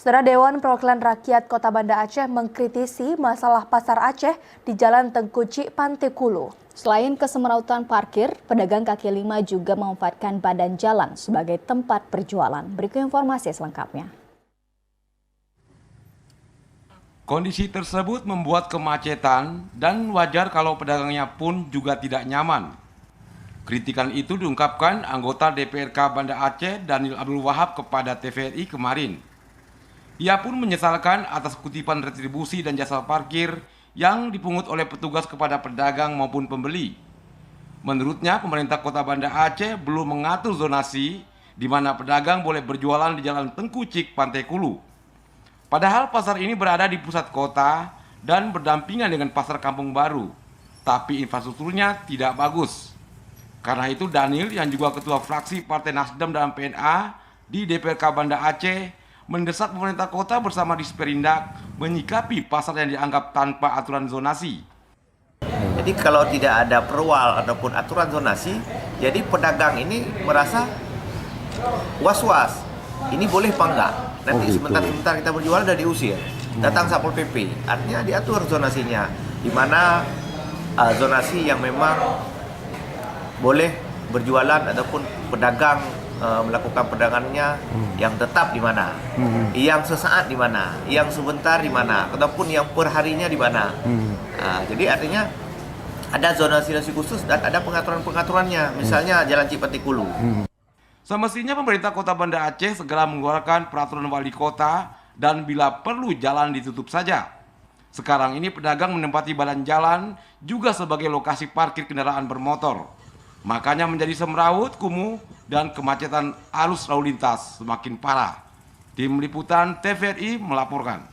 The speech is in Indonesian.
Saudara Dewan Perwakilan Rakyat Kota Banda Aceh mengkritisi masalah pasar Aceh di Jalan Tengkuci, Pantai-Kulu. Selain kesemrautan parkir, pedagang kaki lima juga memanfaatkan badan jalan sebagai tempat berjualan. Berikut informasi selengkapnya. Kondisi tersebut membuat kemacetan dan wajar kalau pedagangnya pun juga tidak nyaman. Kritikan itu diungkapkan anggota DPRK Banda Aceh Daniel Abdul Wahab kepada TVRI kemarin. Ia pun menyesalkan atas kutipan retribusi dan jasa parkir yang dipungut oleh petugas kepada pedagang maupun pembeli. Menurutnya, pemerintah Kota Banda Aceh belum mengatur zonasi di mana pedagang boleh berjualan di Jalan Tengkucik, Pantai-Kulu. Padahal pasar ini berada di pusat kota dan berdampingan dengan pasar Kampung Baru, tapi infrastrukturnya tidak bagus. Karena itu Daniel yang juga ketua fraksi Partai Nasdem dalam PNA di DPRK Banda Aceh mendesak pemerintah kota bersama Disperindak menyikapi pasar yang dianggap tanpa aturan zonasi. Jadi kalau tidak ada perwal ataupun aturan zonasi, jadi pedagang ini merasa was-was. Ini boleh apa enggak? Nanti sebentar kita berjualan udah diusir. Datang Satpol PP, artinya diatur zonasinya. Di mana zonasi yang memang boleh berjualan ataupun pedagang melakukan perdagangannya yang tetap di mana, yang sesaat di mana, yang sebentar di mana, ataupun yang perharinya di mana. Jadi artinya ada zonasi khusus dan ada pengaturan-pengaturannya, misalnya Jalan Pantai-Kulu. Semestinya pemerintah Kota Banda Aceh segera mengeluarkan peraturan wali kota dan bila perlu jalan ditutup saja. Sekarang ini pedagang menempati badan jalan juga sebagai lokasi parkir kendaraan bermotor. Makanya menjadi semrawut, kumuh, dan kemacetan arus lalu lintas semakin parah. Tim Liputan TVRI melaporkan.